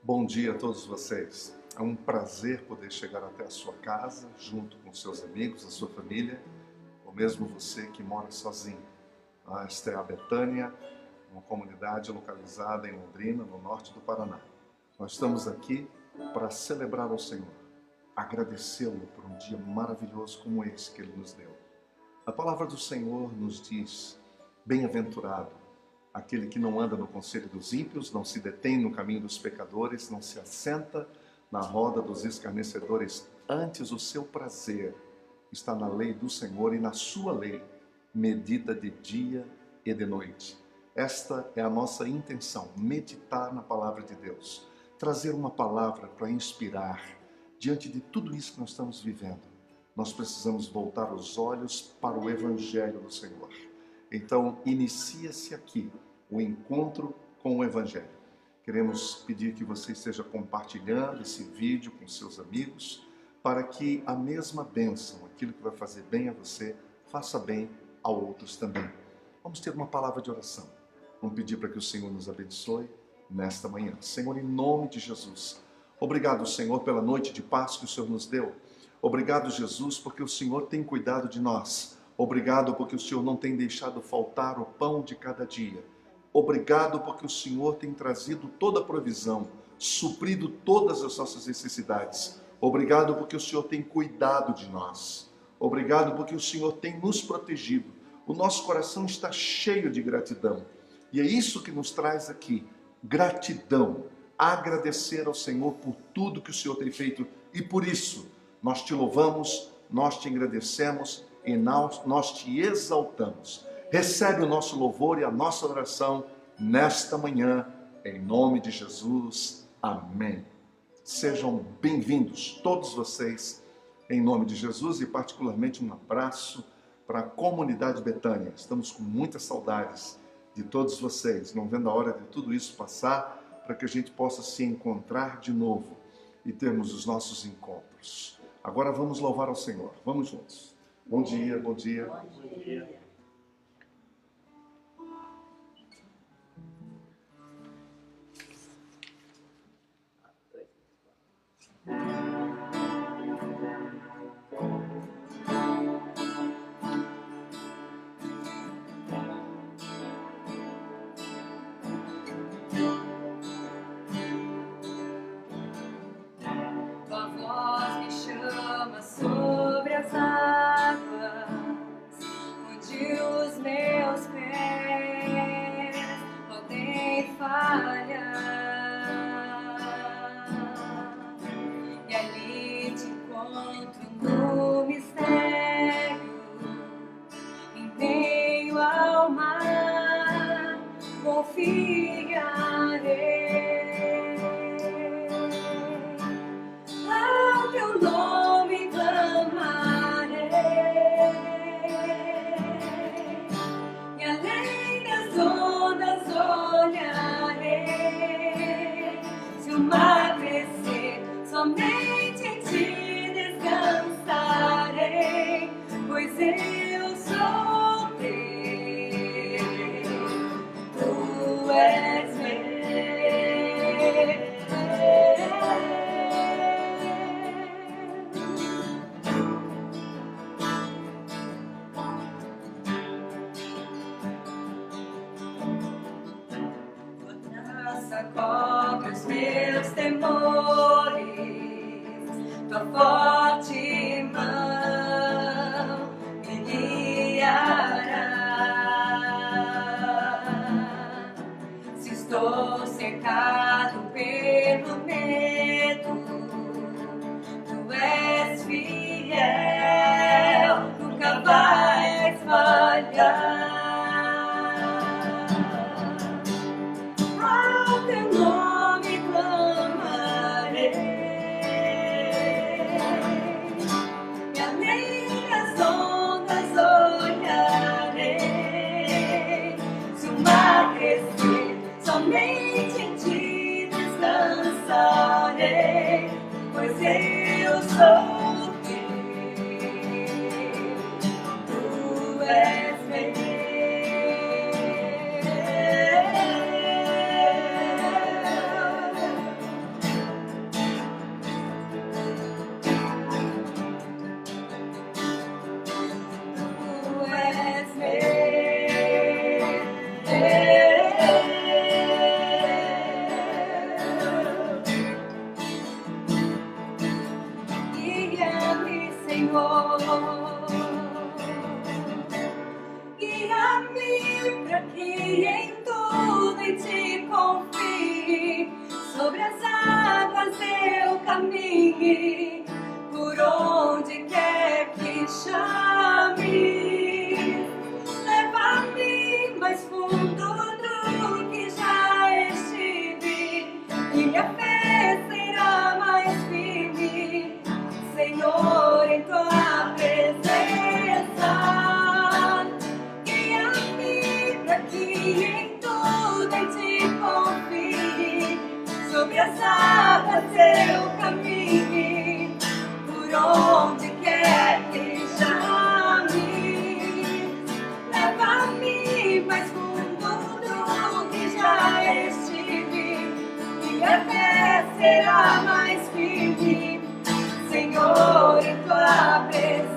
Bom dia a todos vocês. É um prazer poder chegar até a sua casa, junto com seus amigos, a sua família, ou mesmo você que mora sozinho. Esta é a Betânia, uma comunidade localizada em Londrina, no norte do Paraná. Nós estamos aqui para celebrar ao Senhor, agradecê-lo por um dia maravilhoso como esse que Ele nos deu. A palavra do Senhor nos diz: bem-aventurado aquele que não anda no conselho dos ímpios, não se detém no caminho dos pecadores, não se assenta na roda dos escarnecedores. Antes, o seu prazer está na lei do Senhor, e na sua lei medita de dia e de noite. Esta é a nossa intenção: meditar na palavra de Deus, trazer uma palavra para inspirar. Diante de tudo isso que nós estamos vivendo, nós precisamos voltar os olhos para o Evangelho do Senhor. Então, inicia-se aqui o encontro com o Evangelho. Queremos pedir que você esteja compartilhando esse vídeo com seus amigos, para que a mesma bênção, aquilo que vai fazer bem a você, faça bem a outros também. Vamos ter uma palavra de oração. Vamos pedir para que o Senhor nos abençoe nesta manhã. Senhor, em nome de Jesus, obrigado, Senhor, pela noite de paz que o Senhor nos deu. Obrigado, Jesus, porque o Senhor tem cuidado de nós. Obrigado porque o Senhor não tem deixado faltar o pão de cada dia. Obrigado porque o Senhor tem trazido toda a provisão, suprido todas as nossas necessidades. Obrigado porque o Senhor tem cuidado de nós. Obrigado porque o Senhor tem nos protegido. O nosso coração está cheio de gratidão. E é isso que nos traz aqui, gratidão. Agradecer ao Senhor por tudo que o Senhor tem feito. E por isso, nós te louvamos, nós te agradecemos e nós te exaltamos. Recebe o nosso louvor e a nossa oração nesta manhã, em nome de Jesus. Amém. Sejam bem-vindos, todos vocês, em nome de Jesus, e particularmente um abraço para a comunidade Betânia. Estamos com muitas saudades de todos vocês, não vendo a hora de tudo isso passar, para que a gente possa se encontrar de novo e termos os nossos encontros. Agora vamos louvar ao Senhor. Vamos juntos. Bom dia, bom dia. Bom dia. Tua voz me chama sobre as águas, onde Guia-me para que em tudo em ti confie, sobre as águas eu caminhe, por onde quer que chame. Leva-me mais fundo do que já estive, e minha fé será mais firme, Senhor, em tua presença. Guia-me para que em tudo em ti confie, sobre as águas eu caminhe, por onde quer que chame. Leva-me mais fundo do que já estive, minha fé será mais firme, Senhor, em tua presença.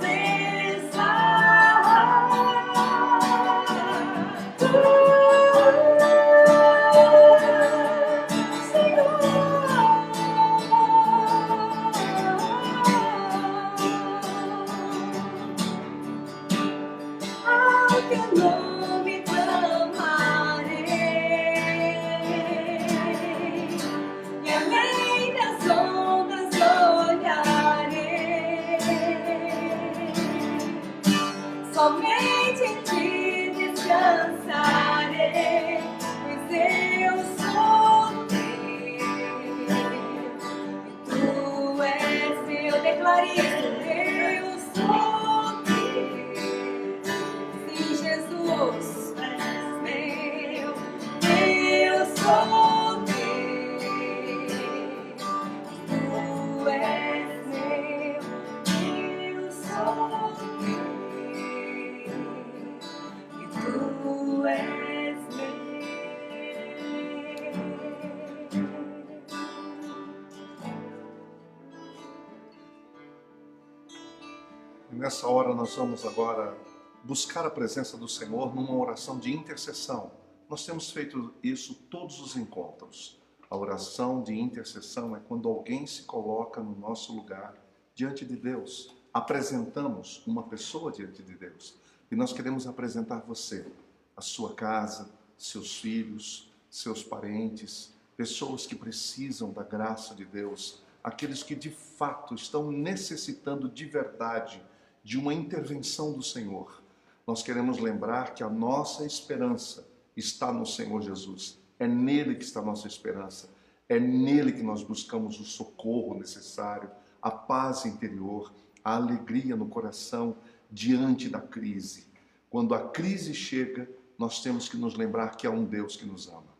Ao teu nome clamarei, e além das ondas olharei, somente em ti descansarei, pois eu sou teu, e tu és meu. Declare isso, eu sou teu. Sim, Jesus, és meu, eu sou teu, tu és meu, eu sou teu, e tu és meu. E nessa hora nós vamos agora buscar a presença do Senhor numa oração de intercessão. Nós temos feito isso todos os encontros. A oração de intercessão é quando alguém se coloca no nosso lugar diante de Deus. Apresentamos uma pessoa diante de Deus. E nós queremos apresentar você, a sua casa, seus filhos, seus parentes, pessoas que precisam da graça de Deus, aqueles que de fato estão necessitando de verdade de uma intervenção do Senhor. Nós queremos lembrar que a nossa esperança está no Senhor Jesus. É nele que está a nossa esperança. É nele que nós buscamos o socorro necessário, a paz interior, a alegria no coração diante da crise. Quando a crise chega, nós temos que nos lembrar que há um Deus que nos ama.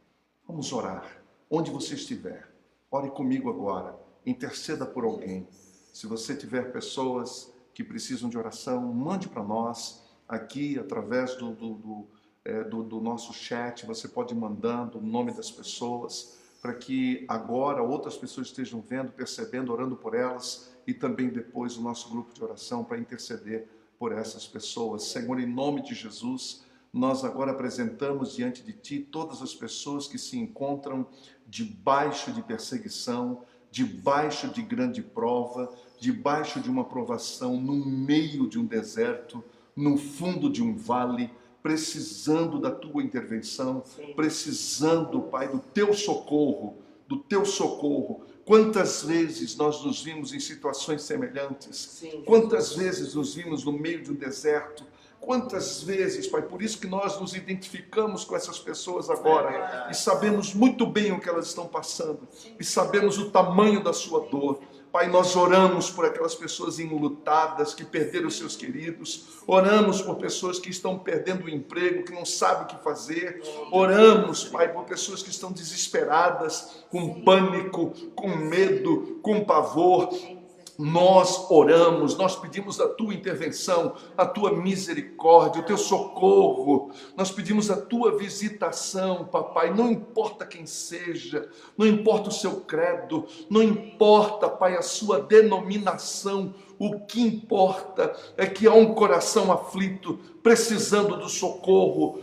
Vamos orar. Onde você estiver, ore comigo agora. Interceda por alguém. Se você tiver pessoas que precisam de oração, mande para nós aqui através do nosso chat. Você pode ir mandando o nome das pessoas para que agora outras pessoas estejam vendo, percebendo, orando por elas, e também depois o nosso grupo de oração para interceder por essas pessoas. Senhor, em nome de Jesus, nós agora apresentamos diante de Ti todas as pessoas que se encontram debaixo de perseguição, debaixo de grande prova, debaixo de uma provação, no meio de um deserto, no fundo de um vale, precisando da Tua intervenção, precisando, Pai, do Teu socorro, do Teu socorro. Quantas vezes nós nos vimos em situações semelhantes? Quantas vezes nos vimos no meio de um deserto? Quantas vezes, Pai, por isso que nós nos identificamos com essas pessoas agora e sabemos muito bem o que elas estão passando e sabemos o tamanho da sua dor. Pai, nós oramos por aquelas pessoas enlutadas que perderam seus queridos, oramos por pessoas que estão perdendo o emprego, que não sabem o que fazer, oramos, Pai, por pessoas que estão desesperadas, com pânico, com medo, com pavor. Nós oramos, nós pedimos a Tua intervenção, a Tua misericórdia, o Teu socorro. Nós pedimos a Tua visitação, Papai. Não importa quem seja, não importa o seu credo, não importa, Pai, a sua denominação. O que importa é que há um coração aflito, precisando do socorro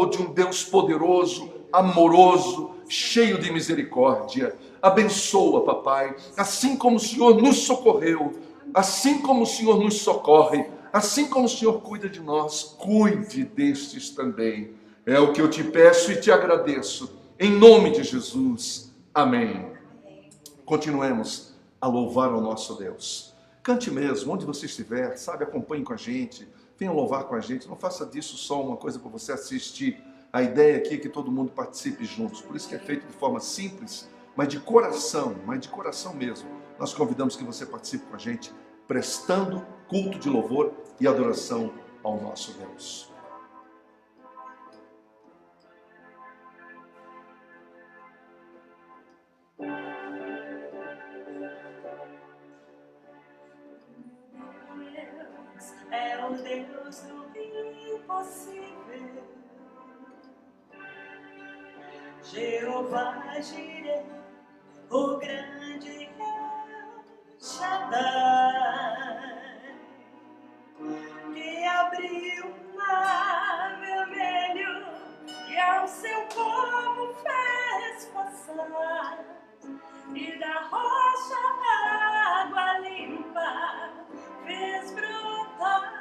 de um Deus poderoso, amoroso, cheio de misericórdia. Abençoa, Papai, assim como o Senhor nos socorreu, Assim como o Senhor nos socorre, assim como o Senhor cuida de nós, cuide destes também. É o que eu te peço e te agradeço. Em nome de Jesus. Amém. Continuemos a louvar ao nosso Deus. Cante mesmo, onde você estiver, sabe, acompanhe com a gente, venha louvar com a gente. Não faça disso só uma coisa para você assistir. A ideia aqui é que todo mundo participe juntos. Por isso que é feito de forma simples, mas de coração mesmo. Nós convidamos que você participe com a gente, prestando culto de louvor e adoração ao nosso Deus. Deus é o Deus do impossível. Jeová Jireh, o grande El Shaddai, que abriu o mar vermelho e ao seu povo fez passar, e da rocha água limpa fez brotar.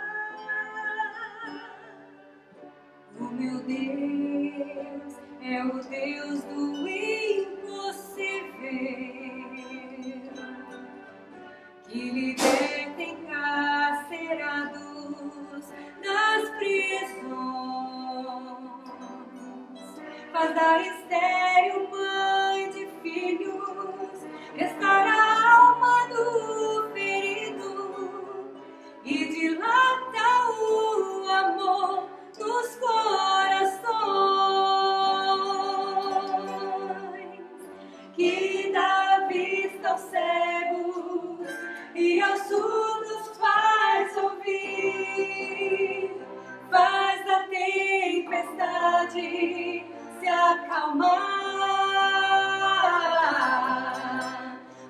O meu Deus é o Deus do impossível, que liberta encarcerados das prisões, faz da estéril mãe de filhos, restaura a alma do ferido e dilata o amor dos corações, que dá vista aos cegos e aos surdos faz ouvir, faz da tempestade se acalmar,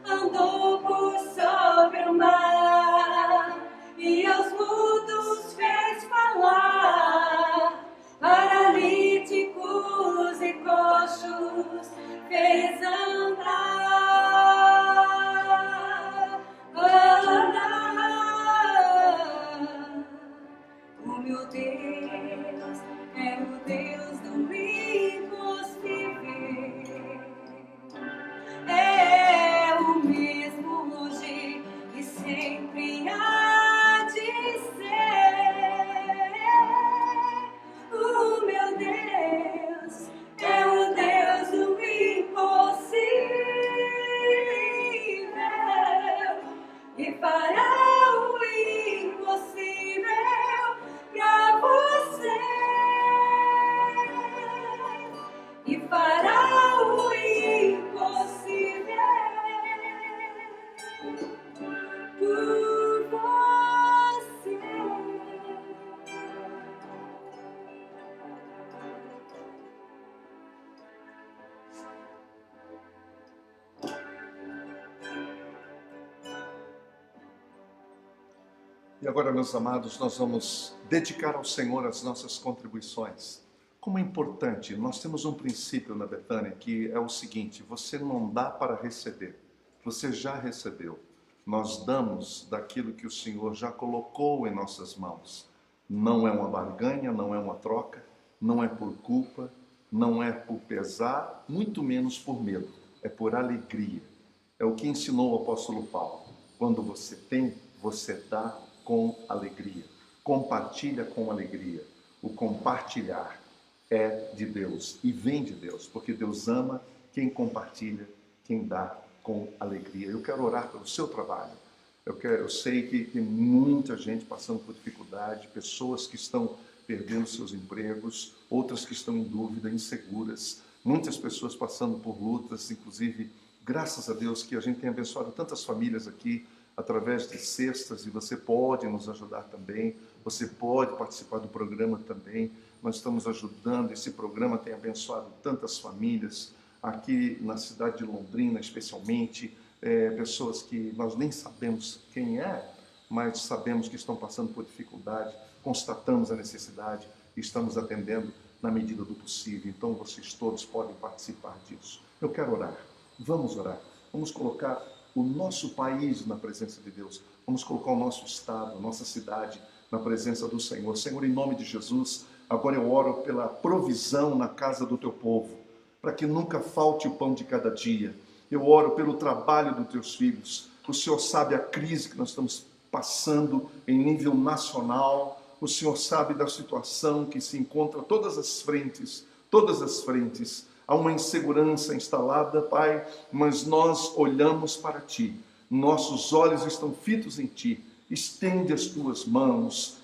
andou por sobre o mar e aos mudos fez falar, paralíticos e coxos fez andar, andar. O meu Deus é o Deus do impossível, é o mesmo hoje e sempre há de ser. O meu Deus é o Deus do impossível e fará o impossível pra você, e fará o impossível por você. E agora, meus amados, nós vamos dedicar ao Senhor as nossas contribuições. Como é importante, nós temos um princípio na Betânia que é o seguinte: você não dá para receber, você já recebeu. Nós damos daquilo que o Senhor já colocou em nossas mãos. Não é uma barganha, não é uma troca, não é por culpa, não é por pesar, muito menos por medo, é por alegria. É o que ensinou o apóstolo Paulo. Quando você tem, você dá com alegria. Compartilha com alegria. O compartilhar é de Deus e vem de Deus, porque Deus ama quem compartilha, quem dá com alegria. Eu quero orar pelo seu trabalho. Eu sei que tem muita gente passando por dificuldade, pessoas que estão perdendo seus empregos, outras que estão em dúvida, inseguras, muitas pessoas passando por lutas, inclusive, graças a Deus que a gente tem abençoado tantas famílias aqui através de cestas, e você pode nos ajudar também, você pode participar do programa também. Nós estamos ajudando, esse programa tem abençoado tantas famílias, aqui na cidade de Londrina especialmente, pessoas que nós nem sabemos quem é, mas sabemos que estão passando por dificuldade, constatamos a necessidade e estamos atendendo na medida do possível. Então vocês todos podem participar disso. Eu quero orar, vamos orar, vamos colocar o nosso país na presença de Deus. Vamos colocar o nosso estado, a nossa cidade na presença do Senhor. Senhor, em nome de Jesus, agora eu oro pela provisão na casa do teu povo, para que nunca falte o pão de cada dia. Eu oro pelo trabalho dos teus filhos. O Senhor sabe a crise que nós estamos passando em nível nacional. O Senhor sabe da situação que se encontra todas as frentes. Há uma insegurança instalada, Pai, mas nós olhamos para Ti. Nossos olhos estão fitos em Ti. Estende as Tuas mãos.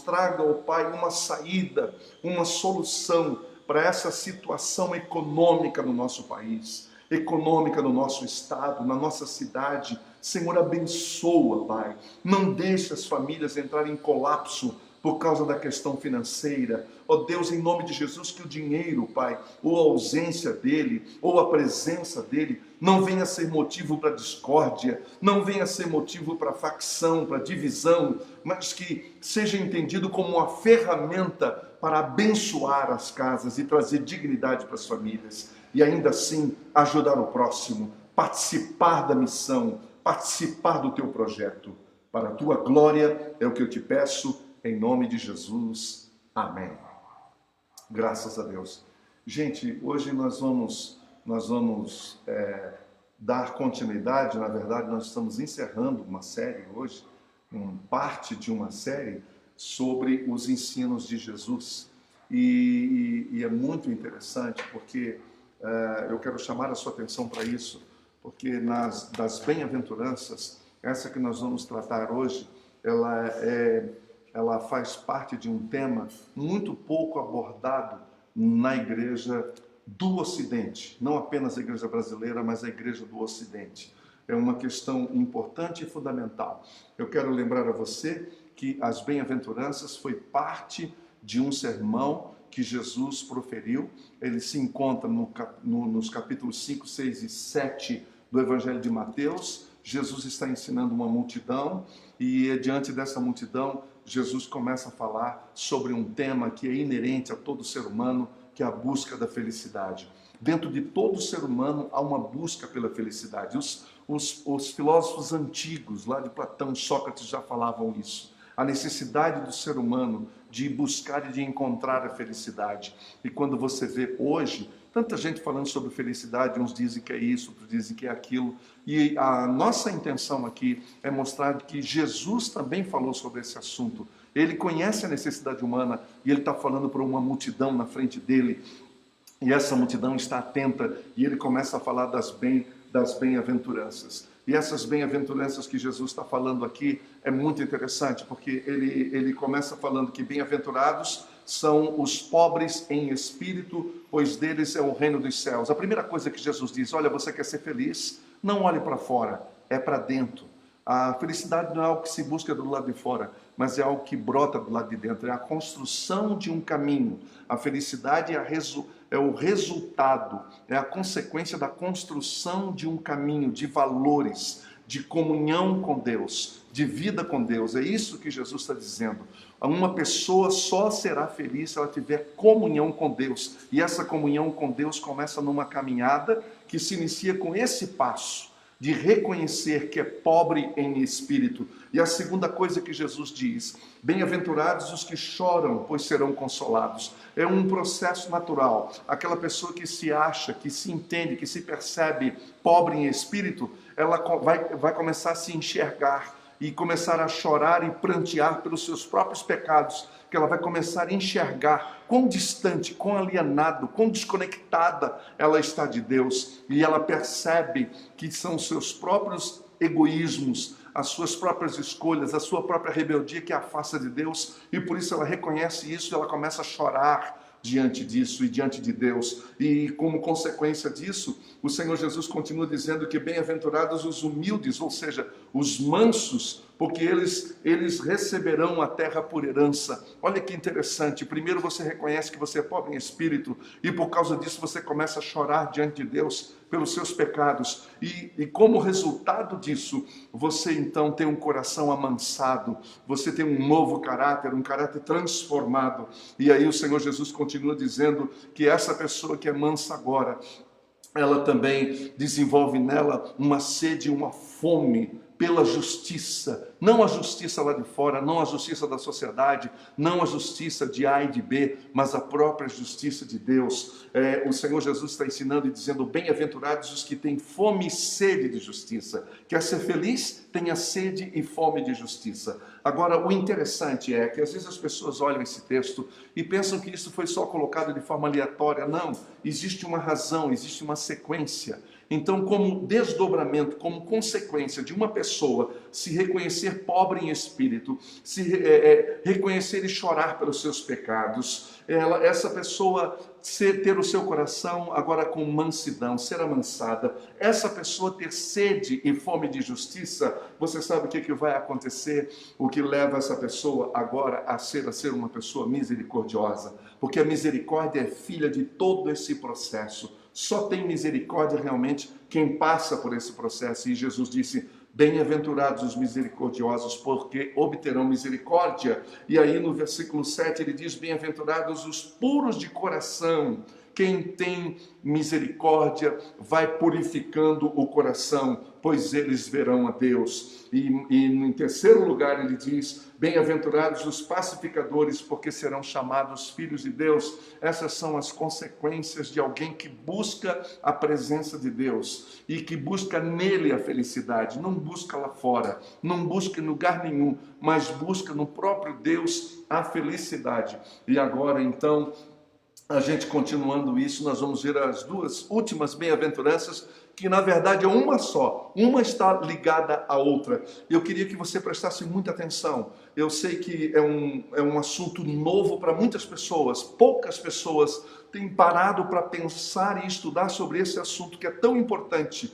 Traga, ó Pai, uma saída, uma solução para essa situação econômica no nosso país, econômica no nosso estado, na nossa cidade. Senhor, abençoa, Pai. Não deixe as famílias entrarem em colapso por causa da questão financeira. Ó Deus, em nome de Jesus, que o dinheiro, Pai, ou a ausência dele, ou a presença dele, não venha ser motivo para discórdia, não venha ser motivo para facção, para divisão, mas que seja entendido como uma ferramenta para abençoar as casas e trazer dignidade para as famílias. E ainda assim, ajudar o próximo, participar da missão, participar do teu projeto. Para a tua glória é o que eu te peço, em nome de Jesus. Amém. Graças a Deus. Gente, hoje nós vamos dar continuidade. Na verdade, nós estamos encerrando uma série hoje, parte de uma série sobre os ensinos de Jesus. E é muito interessante porque eu quero chamar a sua atenção para isso, porque das bem-aventuranças, essa que nós vamos tratar hoje, ela faz parte de um tema muito pouco abordado na igreja do Ocidente, não apenas a igreja brasileira, mas a igreja do Ocidente. É uma questão importante e fundamental. Eu quero lembrar a você que as bem-aventuranças foi parte de um sermão que Jesus proferiu. Ele se encontra nos capítulos 5, 6 e 7 do Evangelho de Mateus. Jesus está ensinando uma multidão e diante dessa multidão, Jesus começa a falar sobre um tema que é inerente a todo ser humano, que é a busca da felicidade. Dentro de todo ser humano há uma busca pela felicidade. Os filósofos antigos, lá de Platão, Sócrates, já falavam isso. A necessidade do ser humano de buscar e de encontrar a felicidade. E quando você vê hoje, tanta gente falando sobre felicidade, uns dizem que é isso, outros dizem que é aquilo. E a nossa intenção aqui é mostrar que Jesus também falou sobre esse assunto. Ele conhece a necessidade humana e ele está falando para uma multidão na frente dele. E essa multidão está atenta e ele começa a falar das bem-aventuranças. E essas bem-aventuranças que Jesus está falando aqui é muito interessante, porque ele começa falando que bem-aventurados são os pobres em espírito, pois deles é o reino dos céus. A primeira coisa que Jesus diz: olha, você quer ser feliz? Não olhe para fora, é para dentro. A felicidade não é algo que se busca do lado de fora, mas é algo que brota do lado de dentro. É a construção de um caminho. A felicidade é o resultado, é a consequência da construção de um caminho, de valores, de comunhão com Deus, de vida com Deus. É isso que Jesus está dizendo. Uma pessoa só será feliz se ela tiver comunhão com Deus. E essa comunhão com Deus começa numa caminhada que se inicia com esse passo de reconhecer que é pobre em espírito. E a segunda coisa que Jesus diz: bem-aventurados os que choram, pois serão consolados. É um processo natural. Aquela pessoa que se acha, que se entende, que se percebe pobre em espírito, ela vai começar a se enxergar e começar a chorar e prantear pelos seus próprios pecados, que ela vai começar a enxergar quão distante, quão alienado, quão desconectada ela está de Deus. E ela percebe que são os seus próprios egoísmos, as suas próprias escolhas, a sua própria rebeldia que a afasta de Deus. E por isso ela reconhece isso e ela começa a chorar diante disso e diante de Deus. E como consequência disso, o Senhor Jesus continua dizendo que bem-aventurados os humildes, ou seja, os mansos, porque eles receberão a terra por herança. Olha que interessante. Primeiro você reconhece que você é pobre em espírito e por causa disso você começa a chorar diante de Deus pelos seus pecados. E como resultado disso, você então tem um coração amansado, você tem um novo caráter, um caráter transformado. E aí o Senhor Jesus continua dizendo que essa pessoa que é mansa agora, ela também desenvolve nela uma sede, uma fome pela justiça, não a justiça lá de fora, não a justiça da sociedade, não a justiça de A e de B, mas a própria justiça de Deus. O Senhor Jesus está ensinando e dizendo: bem-aventurados os que têm fome e sede de justiça. Quer ser feliz? Tenha sede e fome de justiça. Agora, o interessante é que às vezes as pessoas olham esse texto e pensam que isso foi só colocado de forma aleatória. Não, existe uma razão, existe uma sequência. Então, como desdobramento, como consequência de uma pessoa se reconhecer pobre em espírito, se reconhecer e chorar pelos seus pecados, essa pessoa ter o seu coração agora com mansidão, ser amansada, essa pessoa ter sede e fome de justiça, você sabe o que vai acontecer? O que leva essa pessoa agora a ser uma pessoa misericordiosa, porque a misericórdia é filha de todo esse processo. Só tem misericórdia realmente quem passa por esse processo. E Jesus disse: bem-aventurados os misericordiosos, porque obterão misericórdia. E aí no versículo 7 ele diz: bem-aventurados os puros de coração. Quem tem misericórdia vai purificando o coração, pois eles verão a Deus. E em terceiro lugar ele diz: bem-aventurados os pacificadores, porque serão chamados filhos de Deus. Essas são as consequências de alguém que busca a presença de Deus e que busca nele a felicidade. Não busca lá fora, não busca em lugar nenhum, mas busca no próprio Deus a felicidade. E agora então, a gente continuando isso, nós vamos ver as duas últimas bem-aventuranças, que na verdade é uma só, uma está ligada à outra. Eu queria que você prestasse muita atenção. Eu sei que é um assunto novo para muitas pessoas, poucas pessoas têm parado para pensar e estudar sobre esse assunto que é tão importante,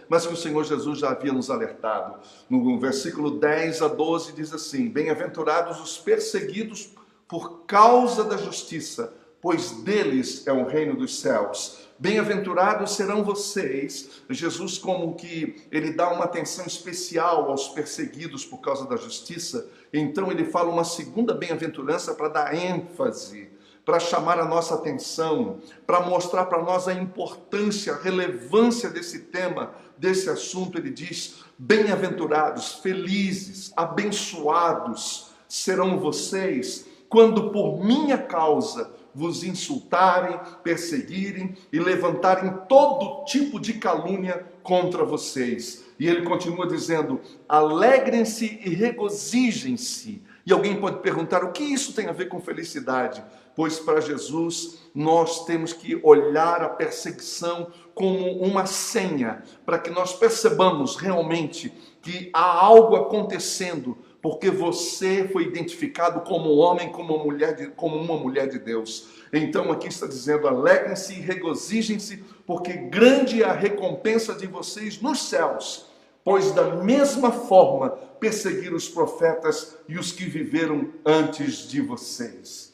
mas que o Senhor Jesus já havia nos alertado. No versículo 10 a 12 diz assim: bem-aventurados os perseguidos por causa da justiça, pois deles é o reino dos céus. Bem-aventurados serão vocês. Jesus, como que ele dá uma atenção especial aos perseguidos por causa da justiça, então ele fala uma segunda bem-aventurança para dar ênfase, para chamar a nossa atenção, para mostrar para nós a importância, a relevância desse tema, desse assunto. Ele diz: bem-aventurados, felizes, abençoados serão vocês quando por minha causa vos insultarem, perseguirem e levantarem todo tipo de calúnia contra vocês. E ele continua dizendo: alegrem-se e regozijem-se. E alguém pode perguntar: o que isso tem a ver com felicidade? Pois para Jesus nós temos que olhar a perseguição como uma senha, para que nós percebamos realmente que há algo acontecendo, porque você foi identificado como homem, como uma mulher de Deus. Então aqui está dizendo: alegrem-se e regozijem-se, porque grande é a recompensa de vocês nos céus, pois da mesma forma perseguiram os profetas e os que viveram antes de vocês.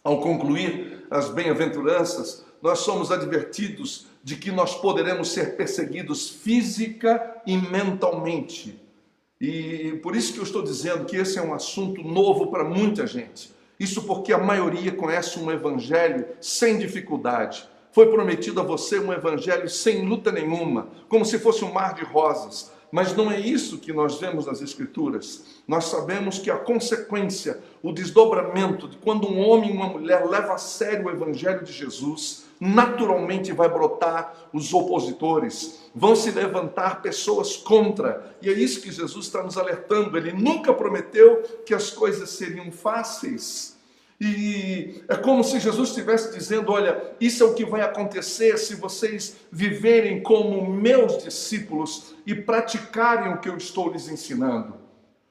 Ao concluir as bem-aventuranças, nós somos advertidos de que nós poderemos ser perseguidos física e mentalmente. E por isso que eu estou dizendo que esse é um assunto novo para muita gente. Isso porque a maioria conhece um evangelho sem dificuldade. Foi prometido a você um evangelho sem luta nenhuma, como se fosse um mar de rosas. Mas não é isso que nós vemos nas Escrituras. Nós sabemos que a consequência, o desdobramento de quando um homem e uma mulher levam a sério o evangelho de Jesus, naturalmente vai brotar os opositores, vão se levantar pessoas contra. E é isso que Jesus está nos alertando. Ele nunca prometeu que as coisas seriam fáceis. E é como se Jesus estivesse dizendo: olha, isso é o que vai acontecer se vocês viverem como meus discípulos e praticarem o que eu estou lhes ensinando.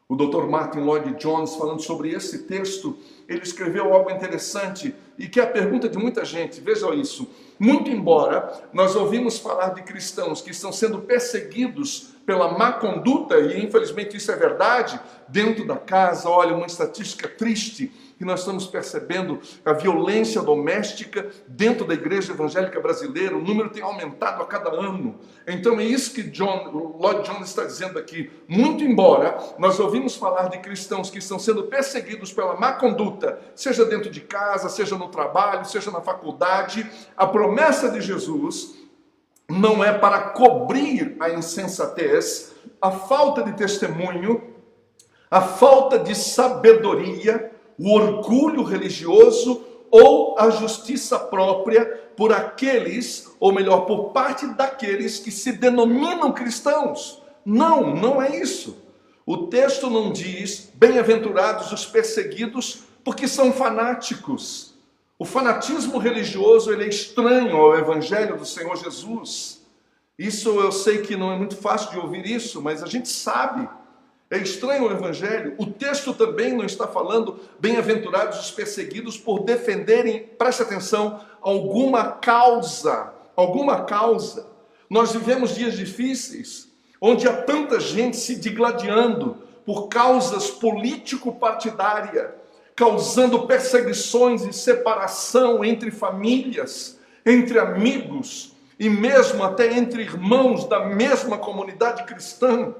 O Dr. Martin Lloyd-Jones, falando sobre esse texto, ele escreveu algo interessante e que é a pergunta de muita gente. Veja isso: muito embora nós ouvimos falar de cristãos que estão sendo perseguidos pela má conduta, e infelizmente isso é verdade, dentro da casa, olha, uma estatística triste, que nós estamos percebendo a violência doméstica dentro da igreja evangélica brasileira. O número tem aumentado a cada ano. Então é isso que Lloyd Jones está dizendo aqui. Muito embora nós ouvimos falar de cristãos que estão sendo perseguidos pela má conduta, seja dentro de casa, seja no trabalho, seja na faculdade, a promessa de Jesus não é para cobrir a insensatez, a falta de testemunho, a falta de sabedoria, o orgulho religioso ou a justiça própria por aqueles, ou melhor, por parte daqueles que se denominam cristãos. Não, não é isso. O texto não diz, bem-aventurados os perseguidos, porque são fanáticos. O fanatismo religioso, ele é estranho ao evangelho do Senhor Jesus. Isso eu sei que não é muito fácil de ouvir isso, mas a gente sabe. É estranho ao evangelho. O texto também não está falando bem-aventurados os perseguidos por defenderem, preste atenção, alguma causa. Alguma causa. Nós vivemos dias difíceis, onde há tanta gente se digladiando por causas político-partidárias, causando perseguições e separação entre famílias, entre amigos e mesmo até entre irmãos da mesma comunidade cristã.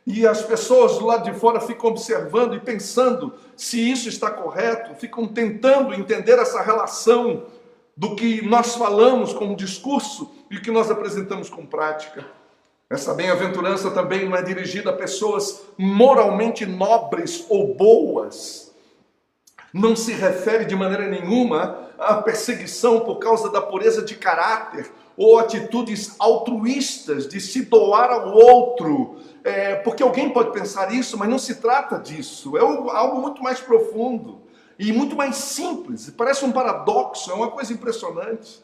E as pessoas do lado de fora ficam observando e pensando se isso está correto, ficam tentando entender essa relação do que nós falamos como discurso e o que nós apresentamos com prática. Essa bem-aventurança também não é dirigida a pessoas moralmente nobres ou boas. Não se refere de maneira nenhuma à perseguição por causa da pureza de caráter ou atitudes altruístas de se doar ao outro. Porque alguém pode pensar isso, mas não se trata disso. É algo muito mais profundo e muito mais simples. Parece um paradoxo, é uma coisa impressionante.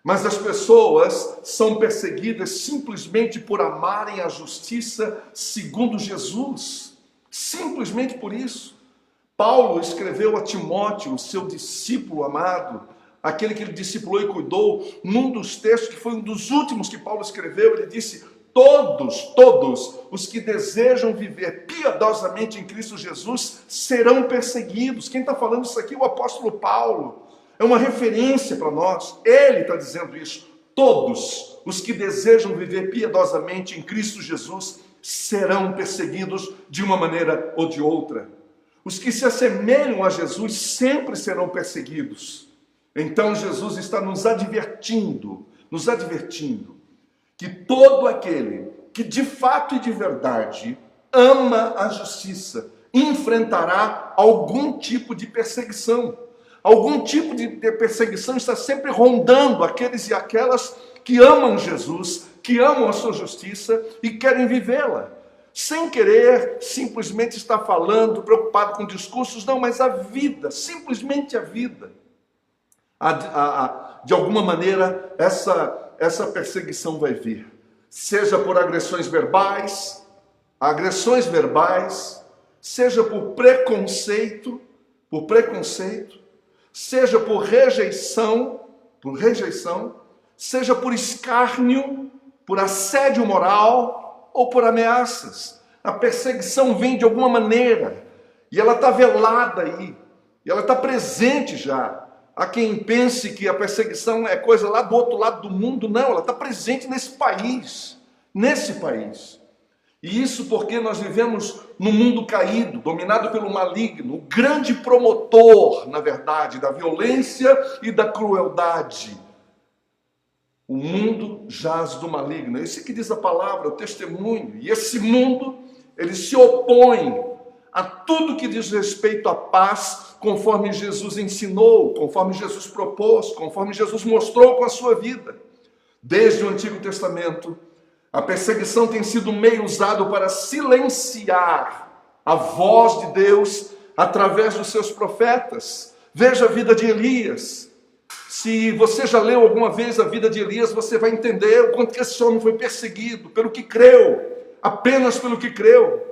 Mas as pessoas são perseguidas simplesmente por amarem a justiça segundo Jesus. Simplesmente por isso. Paulo escreveu a Timóteo, seu discípulo amado, aquele que ele discipulou e cuidou, num dos textos que foi um dos últimos que Paulo escreveu, ele disse: todos os que desejam viver piedosamente em Cristo Jesus serão perseguidos. Quem está falando isso aqui é o apóstolo Paulo. É uma referência para nós. Ele está dizendo isso. Todos os que desejam viver piedosamente em Cristo Jesus serão perseguidos de uma maneira ou de outra. Os que se assemelham a Jesus sempre serão perseguidos. Então Jesus está nos advertindo que todo aquele que de fato e de verdade ama a justiça enfrentará algum tipo de perseguição. Algum tipo de perseguição está sempre rondando aqueles e aquelas que amam Jesus, que amam a sua justiça e querem vivê-la. Sem querer, simplesmente está falando, preocupado com discursos, não, mas a vida, simplesmente a vida. De alguma maneira, essa perseguição vai vir. Seja por agressões verbais, seja por preconceito, seja por rejeição, seja por escárnio, por assédio moral, ou por ameaças. A perseguição vem de alguma maneira, e ela está velada aí, e ela está presente já. Há quem pense que a perseguição é coisa lá do outro lado do mundo. Não, ela está presente nesse país. E isso porque nós vivemos num mundo caído, dominado pelo maligno, o grande promotor, na verdade, da violência e da crueldade. O mundo jaz do maligno. É isso que diz a palavra, o testemunho. E esse mundo, ele se opõe a tudo que diz respeito à paz, conforme Jesus ensinou, conforme Jesus propôs, conforme Jesus mostrou com a sua vida. Desde o Antigo Testamento, a perseguição tem sido um meio usado para silenciar a voz de Deus através dos seus profetas. Veja a vida de Elias. Se você já leu alguma vez a vida de Elias, você vai entender o quanto que esse homem foi perseguido pelo que creu, apenas pelo que creu.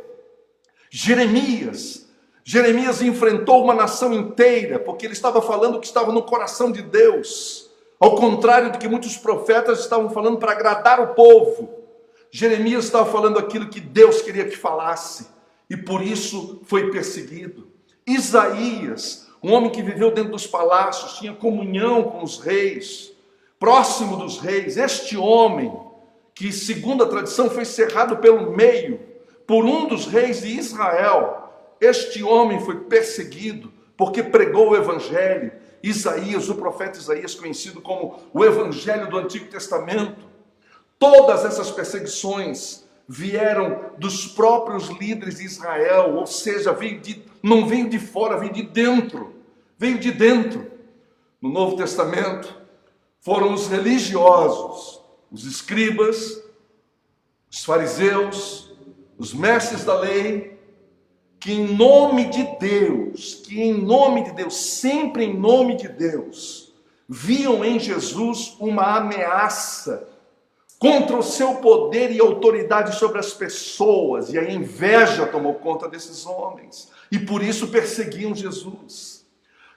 Jeremias enfrentou uma nação inteira, porque ele estava falando o que estava no coração de Deus, ao contrário do que muitos profetas estavam falando para agradar o povo. Jeremias estava falando aquilo que Deus queria que falasse, e por isso foi perseguido. Isaías, um homem que viveu dentro dos palácios, tinha comunhão com os reis, próximo dos reis. Este homem, que segundo a tradição foi cerrado pelo meio por um dos reis de Israel, este homem foi perseguido porque pregou o evangelho. Isaías, o profeta Isaías, conhecido como o evangelho do Antigo Testamento. Todas essas perseguições vieram dos próprios líderes de Israel, ou seja, não veio de fora, veio de dentro. Veio de dentro. No Novo Testamento, foram os religiosos, os escribas, os fariseus, os mestres da lei, que em nome de Deus, sempre em nome de Deus, viam em Jesus uma ameaça contra o seu poder e autoridade sobre as pessoas, e a inveja tomou conta desses homens, e por isso perseguiam Jesus.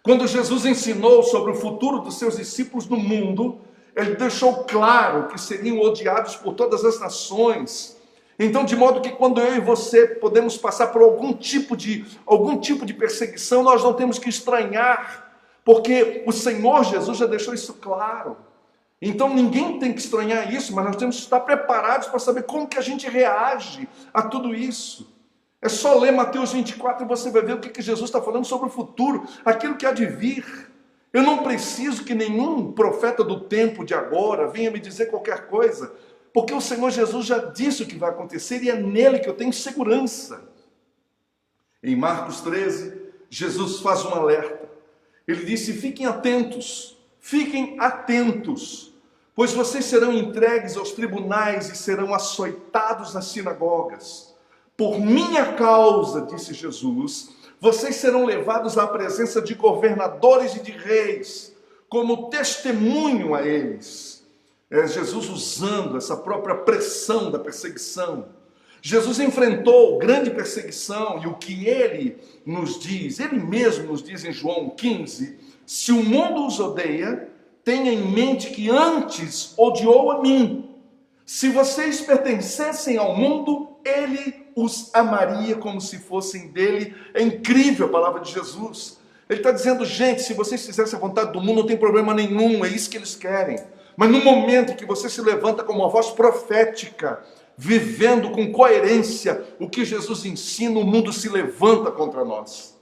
Quando Jesus ensinou sobre o futuro dos seus discípulos no mundo, ele deixou claro que seriam odiados por todas as nações. Então, de modo que quando eu e você podemos passar por algum tipo de perseguição, nós não temos que estranhar, porque o Senhor Jesus já deixou isso claro. Então ninguém tem que estranhar isso, mas nós temos que estar preparados para saber como que a gente reage a tudo isso. É só ler Mateus 24 e você vai ver o que Jesus está falando sobre o futuro, aquilo que há de vir. Eu não preciso que nenhum profeta do tempo de agora venha me dizer qualquer coisa, porque o Senhor Jesus já disse o que vai acontecer e é nele que eu tenho segurança. Em Marcos 13, Jesus faz um alerta. Ele disse: fiquem atentos, pois vocês serão entregues aos tribunais e serão açoitados nas sinagogas. Por minha causa, disse Jesus, vocês serão levados à presença de governadores e de reis, como testemunho a eles. É Jesus usando essa própria pressão da perseguição. Jesus enfrentou grande perseguição, e o que ele nos diz, ele mesmo nos diz em João 15, se o mundo os odeia, tenha em mente que antes odiou a mim. Se vocês pertencessem ao mundo, ele os amaria como se fossem dele. É incrível a palavra de Jesus. Ele está dizendo: gente, se vocês fizessem a vontade do mundo, não tem problema nenhum, é isso que eles querem. Mas no momento em que você se levanta como uma voz profética, vivendo com coerência o que Jesus ensina, o mundo se levanta contra nós.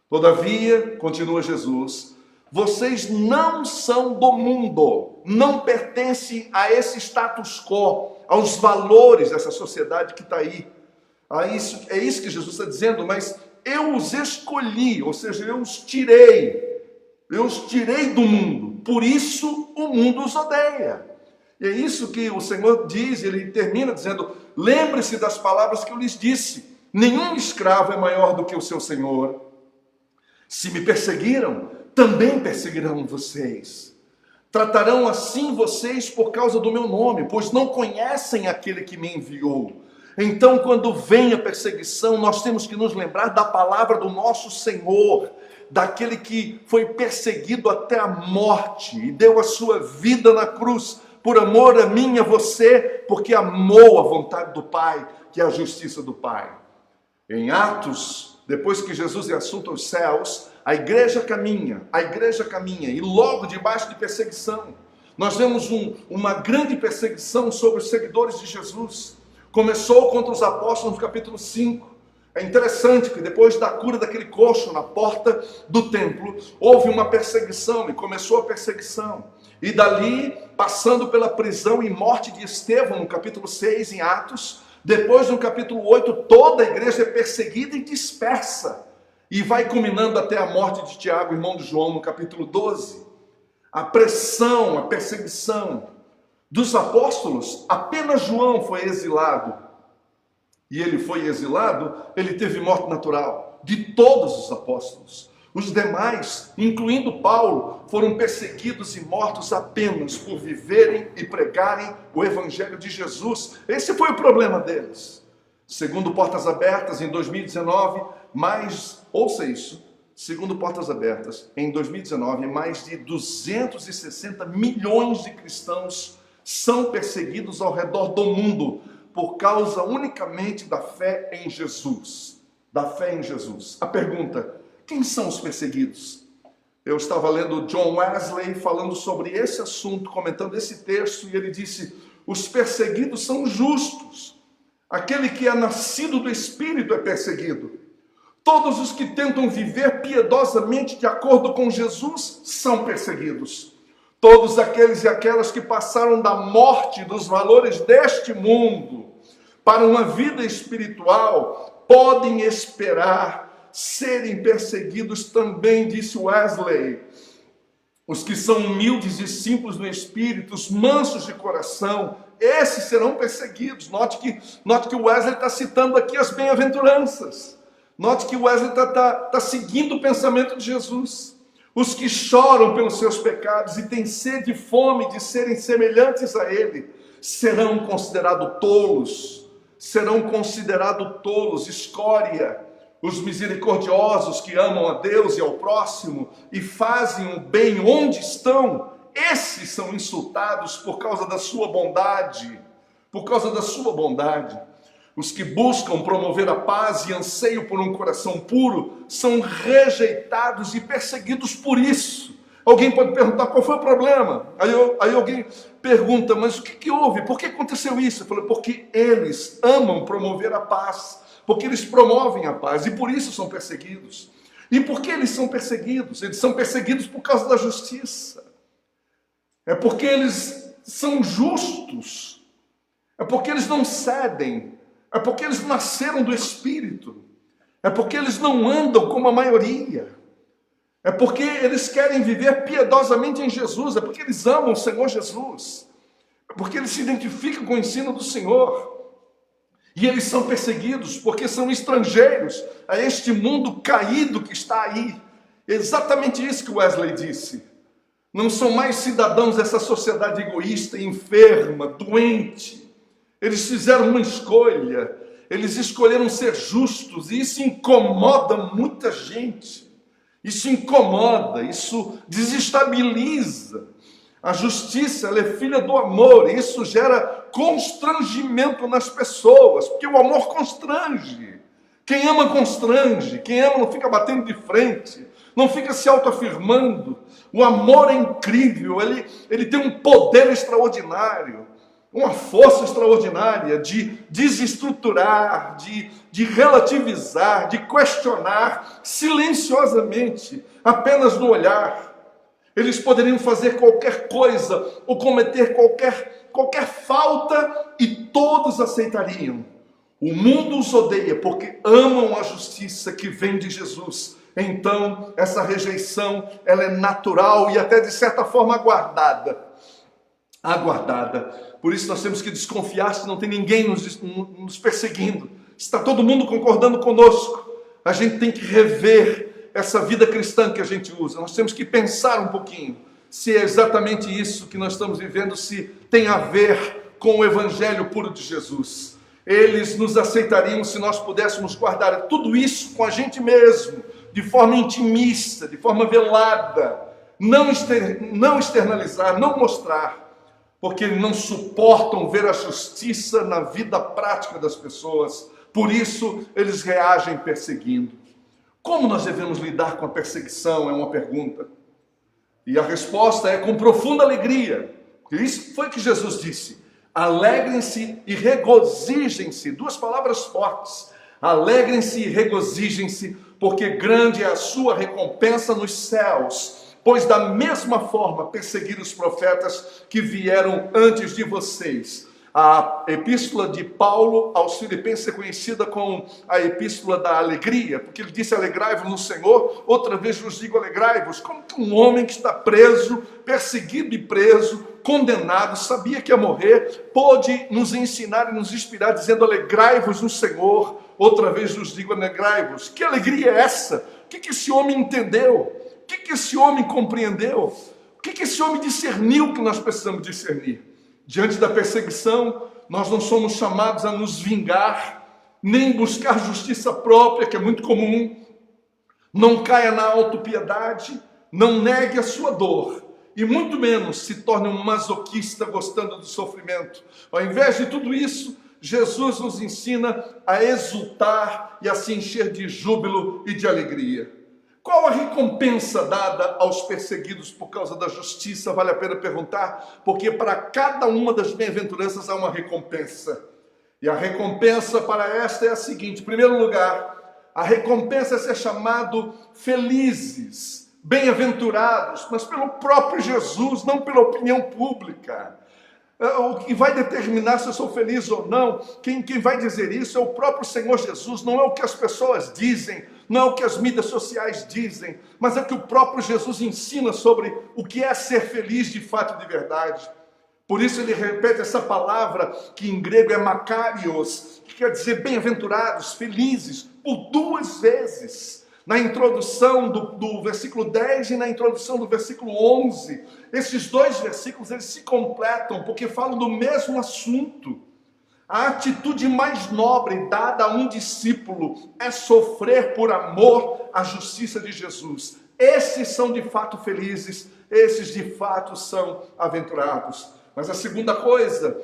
Todavia, continua Jesus, vocês não são do mundo, não pertencem a esse status quo, aos valores dessa sociedade que está aí. É isso que Jesus está dizendo, mas eu os escolhi, ou seja, eu os tirei do mundo, por isso o mundo os odeia. E é isso que o Senhor diz, ele termina dizendo: lembre-se das palavras que eu lhes disse, nenhum escravo é maior do que o seu senhor. Se me perseguiram, também perseguirão vocês. Tratarão assim vocês por causa do meu nome, pois não conhecem aquele que me enviou. Então, quando vem a perseguição, nós temos que nos lembrar da palavra do nosso Senhor, daquele que foi perseguido até a morte e deu a sua vida na cruz, por amor a mim e a você, porque amou a vontade do Pai, que é a justiça do Pai. Em Atos, depois que Jesus é assunto aos céus, a igreja caminha, e logo debaixo de perseguição, nós vemos uma grande perseguição sobre os seguidores de Jesus. Começou contra os apóstolos no capítulo 5. É interessante que depois da cura daquele coxo na porta do templo, houve uma perseguição, e começou a perseguição. E dali, passando pela prisão e morte de Estevão, no capítulo 6, em Atos, depois no capítulo 8, toda a igreja é perseguida e dispersa. E vai culminando até a morte de Tiago, irmão de João, no capítulo 12. A pressão, a perseguição dos apóstolos, apenas João foi exilado. E ele foi exilado, ele teve morte natural. De todos os apóstolos. Os demais, incluindo Paulo, foram perseguidos e mortos apenas por viverem e pregarem o evangelho de Jesus. Esse foi o problema deles. Segundo Portas Abertas, em 2019, segundo Portas Abertas, em 2019, mais de 260 milhões de cristãos são perseguidos ao redor do mundo por causa unicamente da fé em Jesus. Da fé em Jesus. A pergunta: Quem são os perseguidos? Eu estava lendo John Wesley falando sobre esse assunto, comentando esse texto, e ele disse: os perseguidos são justos. Aquele que é nascido do Espírito é perseguido. Todos os que tentam viver piedosamente de acordo com Jesus são perseguidos. Todos aqueles e aquelas que passaram da morte dos valores deste mundo para uma vida espiritual podem esperar serem perseguidos também, disse Wesley. Os que são humildes e simples no espírito, os mansos de coração, esses serão perseguidos. Note que Wesley está citando aqui as bem-aventuranças. Note que Wesley está seguindo o pensamento de Jesus. Os que choram pelos seus pecados e têm sede e fome de serem semelhantes a Ele, serão considerados tolos, escória. Os misericordiosos que amam a Deus e ao próximo e fazem o bem onde estão, esses são insultados por causa da sua bondade. Os que buscam promover a paz e anseiam por um coração puro são rejeitados e perseguidos por isso. Alguém pode perguntar: qual foi o problema? Aí alguém pergunta: mas o que houve? Por que aconteceu isso? Eu falei: porque eles amam promover a paz. Porque eles promovem a paz e por isso são perseguidos. E por que eles são perseguidos? Eles são perseguidos por causa da justiça. É porque eles são justos. É porque eles não cedem. É porque eles nasceram do Espírito. É porque eles não andam como a maioria. É porque eles querem viver piedosamente em Jesus. É porque eles amam o Senhor Jesus. É porque eles se identificam com o ensino do Senhor. E eles são perseguidos porque são estrangeiros a este mundo caído que está aí. Exatamente isso que Wesley disse. Não são mais cidadãos dessa sociedade egoísta, enferma, doente. Eles fizeram uma escolha. Eles escolheram ser justos e isso incomoda muita gente. Isso incomoda, isso desestabiliza. A justiça, ela é filha do amor, e isso gera constrangimento nas pessoas, porque o amor constrange. Quem ama constrange, quem ama não fica batendo de frente, não fica se autoafirmando. O amor é incrível, ele tem um poder extraordinário, uma força extraordinária de desestruturar, de relativizar, de questionar silenciosamente, apenas no olhar. Eles poderiam fazer qualquer coisa ou cometer qualquer falta e todos aceitariam. O mundo os odeia porque amam a justiça que vem de Jesus. Então, essa rejeição, ela é natural e até de certa forma aguardada. Por isso nós temos que desconfiar se não tem ninguém nos perseguindo. Está todo mundo concordando conosco. A gente tem que rever essa vida cristã que a gente usa. Nós temos que pensar um pouquinho se é exatamente isso que nós estamos vivendo, se tem a ver com o evangelho puro de Jesus. Eles nos aceitariam se nós pudéssemos guardar tudo isso com a gente mesmo, de forma intimista, de forma velada, não externalizar, não mostrar, porque não suportam ver a justiça na vida prática das pessoas. Por isso eles reagem perseguindo. Como nós devemos lidar com a perseguição? É uma pergunta. E a resposta é com profunda alegria. Isso foi que Jesus disse. Alegrem-se e regozijem-se. Duas palavras fortes. Alegrem-se e regozijem-se, porque grande é a sua recompensa nos céus. Pois da mesma forma perseguiram os profetas que vieram antes de vocês. A epístola de Paulo aos Filipenses é conhecida como a epístola da alegria, porque ele disse: alegrai-vos no Senhor, outra vez vos digo alegrai-vos. Como que um homem que está preso, perseguido e preso, condenado, sabia que ia morrer, pôde nos ensinar e nos inspirar dizendo: alegrai-vos no Senhor, outra vez vos digo alegrai-vos. Que alegria é essa? O que esse homem entendeu? O que esse homem compreendeu? O que esse homem discerniu que nós precisamos discernir? Diante da perseguição, nós não somos chamados a nos vingar, nem buscar justiça própria, que é muito comum. Não caia na autopiedade, não negue a sua dor, e muito menos se torne um masoquista gostando do sofrimento. Ao invés de tudo isso, Jesus nos ensina a exultar e a se encher de júbilo e de alegria. a recompensa dada aos perseguidos por causa da justiça? Vale a pena perguntar, porque para cada uma das bem-aventuranças há uma recompensa. E a recompensa para esta é a seguinte: em primeiro lugar, a recompensa é ser chamado felizes, bem-aventurados, mas pelo próprio Jesus, não pela opinião pública. O que vai determinar se eu sou feliz ou não, quem vai dizer isso é o próprio Senhor Jesus, não é o que as pessoas dizem, não é o que as mídias sociais dizem, mas é o que o próprio Jesus ensina sobre o que é ser feliz de fato e de verdade. Por isso ele repete essa palavra, que em grego é makarios, que quer dizer bem-aventurados, felizes, por 2 vezes. Na introdução do versículo 10 e na introdução do versículo 11. Esses 2 versículos eles se completam porque falam do mesmo assunto. A atitude mais nobre dada a um discípulo é sofrer por amor à justiça de Jesus. Esses são de fato felizes, esses de fato são aventurados. Mas a segunda coisa,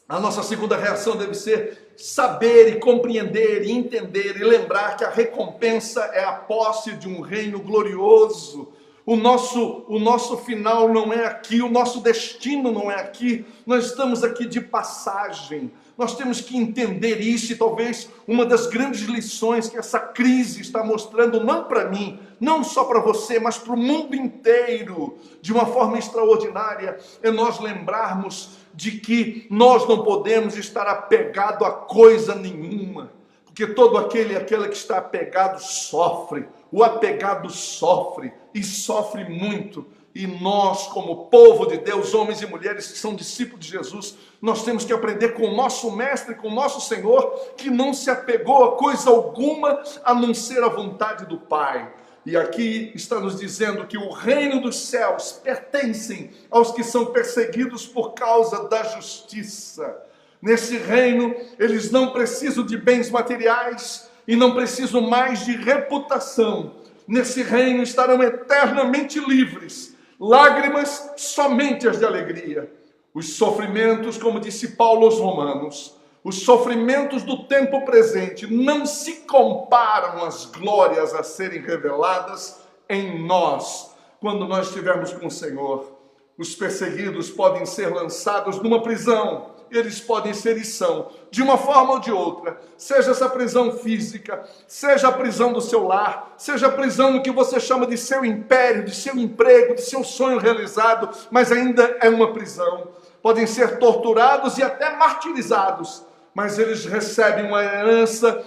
a nossa segunda reação deve ser saber e compreender e entender e lembrar que a recompensa é a posse de um reino glorioso. O nosso final não é aqui, o nosso destino não é aqui, nós estamos aqui de passagem. Nós temos que entender isso, e talvez uma das grandes lições que essa crise está mostrando, não para mim, não só para você, mas para o mundo inteiro, de uma forma extraordinária, é nós lembrarmos de que nós não podemos estar apegado a coisa nenhuma, porque todo aquele e aquela que está apegado sofre, o apegado sofre, e sofre muito. E nós, como povo de Deus, homens e mulheres que são discípulos de Jesus, nós temos que aprender com o nosso Mestre, com o nosso Senhor, que não se apegou a coisa alguma a não ser a vontade do Pai. E aqui está nos dizendo que o reino dos céus pertencem aos que são perseguidos por causa da justiça. Nesse reino, eles não precisam de bens materiais e não precisam mais de reputação. Nesse reino estarão eternamente livres. Lágrimas, somente as de alegria. Os sofrimentos, como disse Paulo aos Romanos, os sofrimentos do tempo presente não se comparam às glórias a serem reveladas em nós, quando nós estivermos com o Senhor. Os perseguidos podem ser lançados numa prisão, eles podem ser e são, de uma forma ou de outra, seja essa prisão física, seja a prisão do seu lar, seja a prisão do que você chama de seu império, de seu emprego, de seu sonho realizado, mas ainda é uma prisão. Podem ser torturados e até martirizados, mas eles recebem uma herança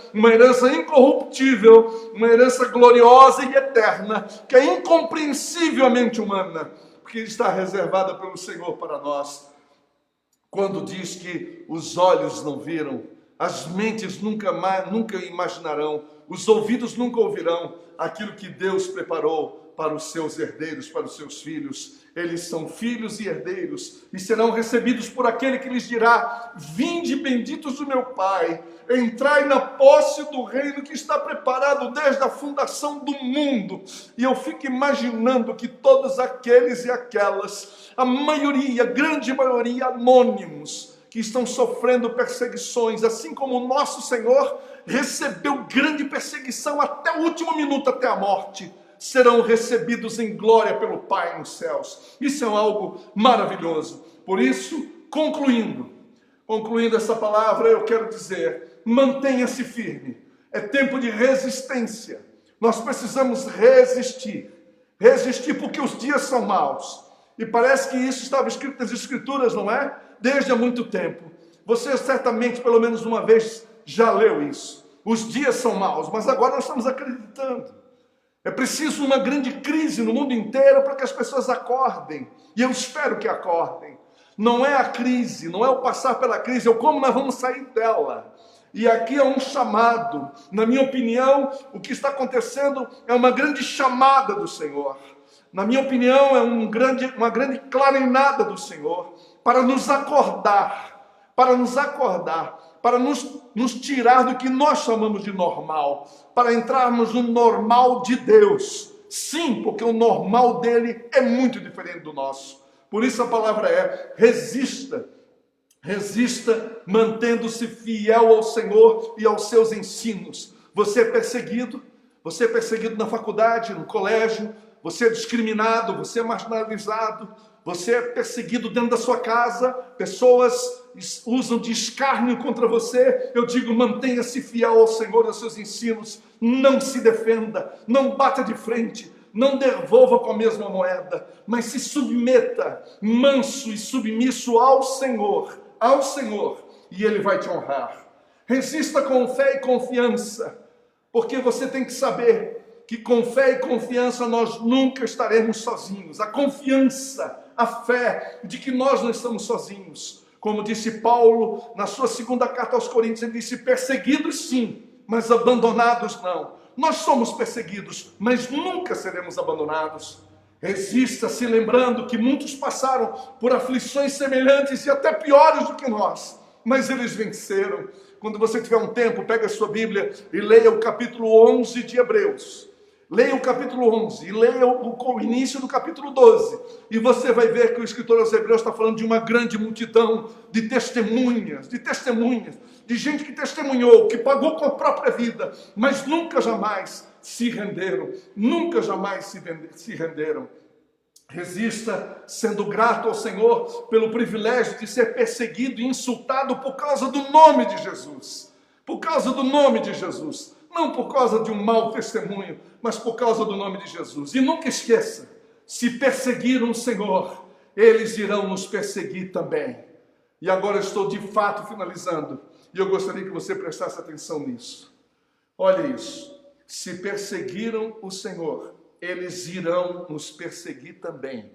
incorruptível, uma herança gloriosa e eterna, que é incompreensivelmente humana, porque está reservada pelo Senhor para nós. Quando diz que os olhos não viram, as mentes nunca imaginarão, os ouvidos nunca ouvirão aquilo que Deus preparou para os seus herdeiros, para os seus filhos. Eles são filhos e herdeiros e serão recebidos por aquele que lhes dirá: vinde benditos do meu Pai, entrai na posse do reino que está preparado desde a fundação do mundo. E eu fico imaginando que todos aqueles e aquelas, a grande maioria anônimos, que estão sofrendo perseguições, assim como o nosso Senhor recebeu grande perseguição até o último minuto, até a morte, serão recebidos em glória pelo Pai nos céus. Isso é algo maravilhoso. Por isso, concluindo essa palavra, eu quero dizer: mantenha-se firme. É tempo de resistência. Nós precisamos resistir porque os dias são maus. E parece que isso estava escrito nas Escrituras, não é? Desde há muito tempo. Você certamente, pelo menos uma vez, já leu isso. Os dias são maus, mas agora nós estamos acreditando. É preciso uma grande crise no mundo inteiro para que as pessoas acordem. E eu espero que acordem. Não é a crise, não é o passar pela crise, é o como nós vamos sair dela. E aqui é um chamado. Na minha opinião, o que está acontecendo é uma grande chamada do Senhor. Na minha opinião, é uma grande clarinada do Senhor para nos acordar, para nos tirar do que nós chamamos de normal, para entrarmos no normal de Deus. Sim, porque o normal dele é muito diferente do nosso. Por isso a palavra é: resista, mantendo-se fiel ao Senhor e aos seus ensinos. Você é perseguido, Você é perseguido na faculdade, no colégio, você é discriminado, você é marginalizado, você é perseguido dentro da sua casa, pessoas usam de escárnio contra você. Eu digo, mantenha-se fiel ao Senhor e aos seus ensinos, não se defenda, não bata de frente, não devolva com a mesma moeda, mas se submeta, manso e submisso ao Senhor, e Ele vai te honrar. Resista com fé e confiança, porque você tem que saber que com fé e confiança nós nunca estaremos sozinhos. A confiança, a fé de que nós não estamos sozinhos. Como disse Paulo na sua segunda carta aos Coríntios, ele disse, perseguidos sim, mas abandonados não. Nós somos perseguidos, mas nunca seremos abandonados. Resista se lembrando que muitos passaram por aflições semelhantes e até piores do que nós, mas eles venceram. Quando você tiver um tempo, pega a sua Bíblia e leia o capítulo 11 de Hebreus. Leia o capítulo 11 e leia o início do capítulo 12. E você vai ver que o escritor aos Hebreus está falando de uma grande multidão de testemunhas, de gente que testemunhou, que pagou com a própria vida, mas nunca jamais se renderam, se renderam. Resista sendo grato ao Senhor pelo privilégio de ser perseguido e insultado por causa do nome de Jesus. Por causa do nome de Jesus. Não por causa de um mau testemunho, mas por causa do nome de Jesus. E nunca esqueça, se perseguiram o Senhor, eles irão nos perseguir também. E agora eu estou de fato finalizando, e eu gostaria que você prestasse atenção nisso. Olha isso, se perseguiram o Senhor, eles irão nos perseguir também.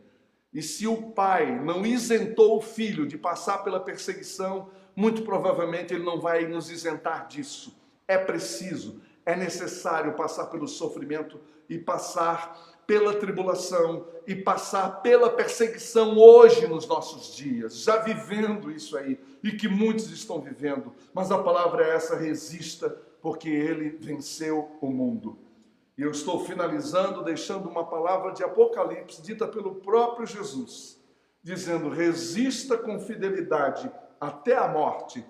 E se o pai não isentou o filho de passar pela perseguição, muito provavelmente ele não vai nos isentar disso. É preciso, é necessário passar pelo sofrimento e passar pela tribulação e passar pela perseguição hoje nos nossos dias, já vivendo isso aí, e que muitos estão vivendo. Mas a palavra é essa, resista, porque ele venceu o mundo. E eu estou finalizando, deixando uma palavra de Apocalipse, dita pelo próprio Jesus, dizendo, resista com fidelidade até a morte,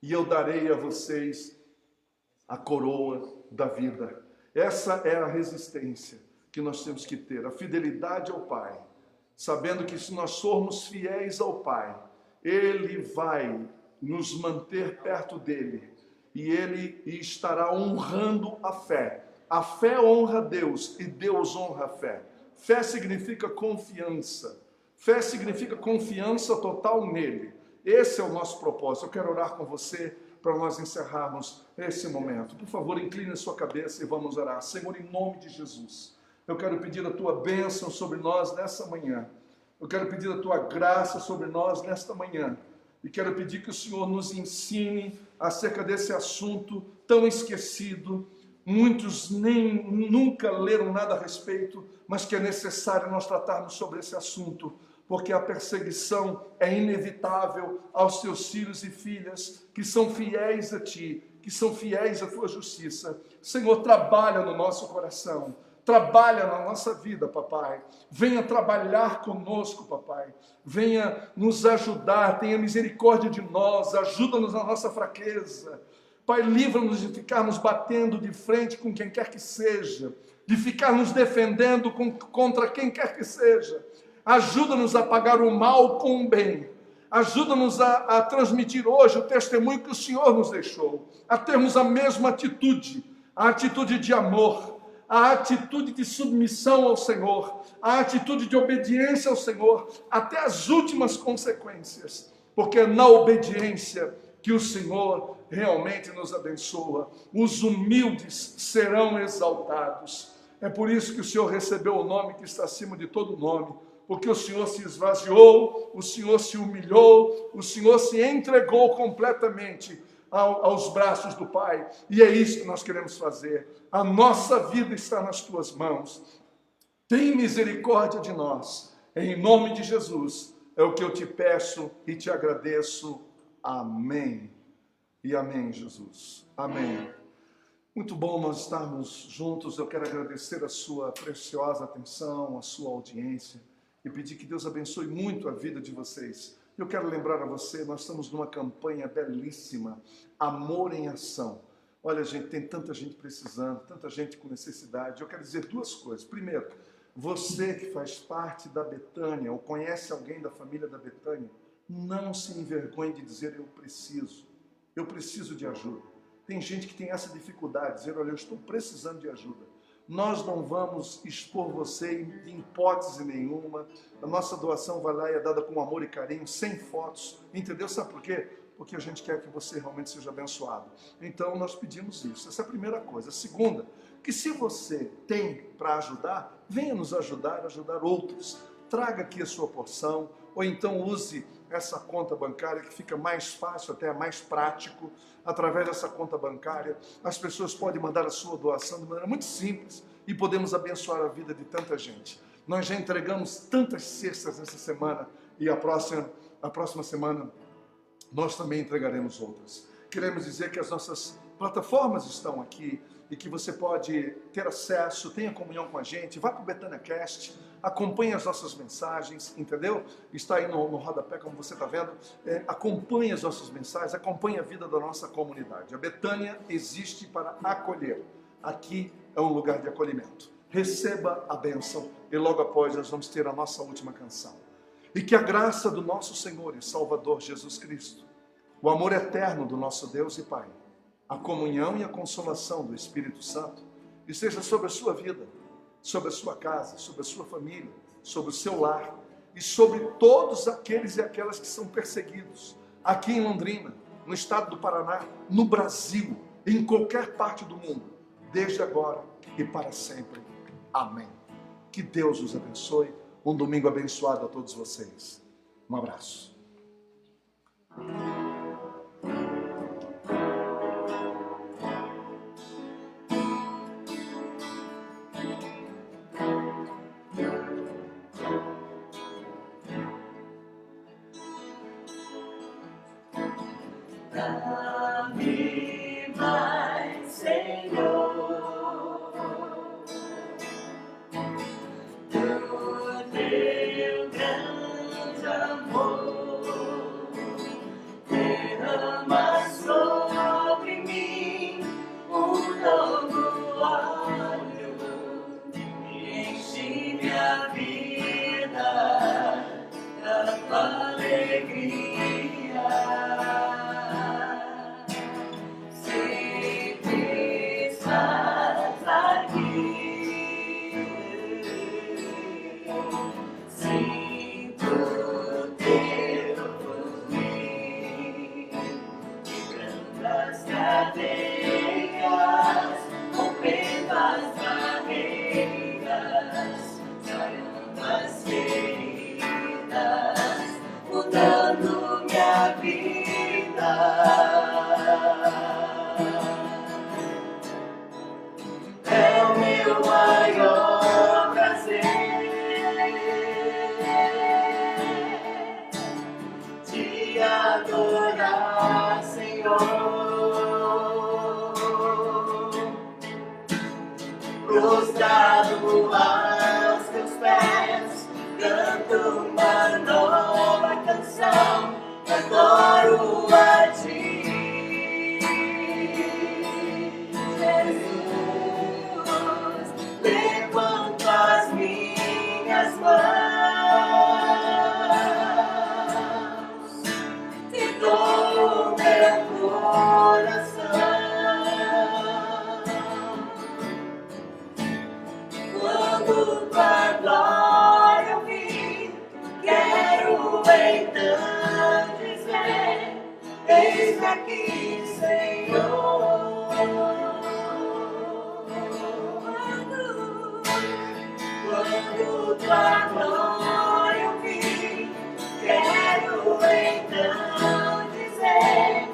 e eu darei a vocês a coroa da vida. Essa é a resistência que nós temos que ter, a fidelidade ao Pai, sabendo que se nós formos fiéis ao Pai, Ele vai nos manter perto dEle, e Ele estará honrando a fé. A fé honra Deus e Deus honra a fé. Fé significa confiança. Fé significa confiança total nele. Esse é o nosso propósito. Eu quero orar com você para nós encerrarmos esse momento. Por favor, incline a sua cabeça e vamos orar. Senhor, em nome de Jesus, eu quero pedir a tua bênção sobre nós nessa manhã. Eu quero pedir a tua graça sobre nós nesta manhã. E quero pedir que o Senhor nos ensine acerca desse assunto tão esquecido. Muitos nunca leram nada a respeito, mas que é necessário nós tratarmos sobre esse assunto, porque a perseguição é inevitável aos teus filhos e filhas que são fiéis a ti, que são fiéis à tua justiça. Senhor, trabalha no nosso coração, trabalha na nossa vida, papai. Venha trabalhar conosco, papai. Venha nos ajudar, tenha misericórdia de nós, ajuda-nos na nossa fraqueza. Pai, livra-nos de ficarmos batendo de frente com quem quer que seja, de ficar nos defendendo contra quem quer que seja. Ajuda-nos a pagar o mal com o bem. Ajuda-nos a transmitir hoje o testemunho que o Senhor nos deixou, a termos a mesma atitude, a atitude de amor, a atitude de submissão ao Senhor, a atitude de obediência ao Senhor, até as últimas consequências, porque é na obediência que o Senhor realmente nos abençoa. Os humildes serão exaltados. É por isso que o Senhor recebeu o nome que está acima de todo nome, porque o Senhor se esvaziou, o Senhor se humilhou, o Senhor se entregou completamente aos braços do Pai. E é isso que nós queremos fazer. A nossa vida está nas tuas mãos. Tem misericórdia de nós. Em nome de Jesus, é o que eu te peço e te agradeço. Amém. E amém, Jesus. Amém. Muito bom nós estarmos juntos. Eu quero agradecer a sua preciosa atenção, a sua audiência e pedir que Deus abençoe muito a vida de vocês. Eu quero lembrar a você, nós estamos numa campanha belíssima, Amor em Ação. Olha, gente, tem tanta gente precisando, tanta gente com necessidade. Eu quero dizer duas coisas. Primeiro, você que faz parte da Betânia ou conhece alguém da família da Betânia, não se envergonhe de dizer eu preciso de ajuda. Tem gente que tem essa dificuldade, dizer, olha, eu estou precisando de ajuda. Nós não vamos expor você em hipótese nenhuma. A nossa doação vai lá e é dada com amor e carinho, sem fotos, entendeu? Sabe por quê? Porque a gente quer que você realmente seja abençoado. Então nós pedimos isso. Essa é a primeira coisa. A segunda, que se você tem para ajudar, venha nos ajudar outros. Traga aqui a sua porção, ou então use essa conta bancária que fica mais fácil, até mais prático. Através dessa conta bancária, as pessoas podem mandar a sua doação de maneira muito simples e podemos abençoar a vida de tanta gente. Nós já entregamos tantas cestas nessa semana e a próxima semana nós também entregaremos outras. Queremos dizer que as nossas plataformas estão aqui e que você pode ter acesso, tenha comunhão com a gente, vá para o BetâniaCast, acompanhe as nossas mensagens, entendeu? Está aí no rodapé, como você está vendo. Acompanhe as nossas mensagens, acompanhe a vida da nossa comunidade. A Betânia existe para acolher. Aqui é um lugar de acolhimento. Receba a bênção e logo após nós vamos ter a nossa última canção. E que a graça do nosso Senhor e Salvador Jesus Cristo, o amor eterno do nosso Deus e Pai, a comunhão e a consolação do Espírito Santo esteja sobre a sua vida, sobre a sua casa, sobre a sua família, sobre o seu lar e sobre todos aqueles e aquelas que são perseguidos aqui em Londrina, no estado do Paraná, no Brasil, em qualquer parte do mundo, desde agora e para sempre. Amém. Que Deus os abençoe. Um domingo abençoado a todos vocês. Um abraço. Dá-me mais, Senhor, do teu grande amor, derrama sobre mim um novo óleo e enche minha vida da tua alegria. Mudando minha vida, é o meu maior prazer te adorar, Senhor, prostrado aos teus pés, canto uma nova canção, adoro a ti, Jesus. Levanto as minhas mãos, te dou meu coração. Quando tua glória eu vi, quero então dizer, eis-me aqui, Senhor. Quando tua glória eu vi, quero então dizer,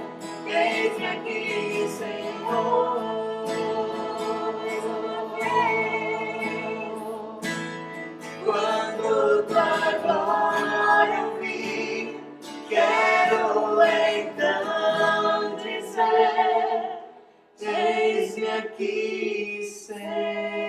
eis-me aqui, Senhor. Quando tua glória eu vi, quero então dizer, eis-me aqui, Senhor.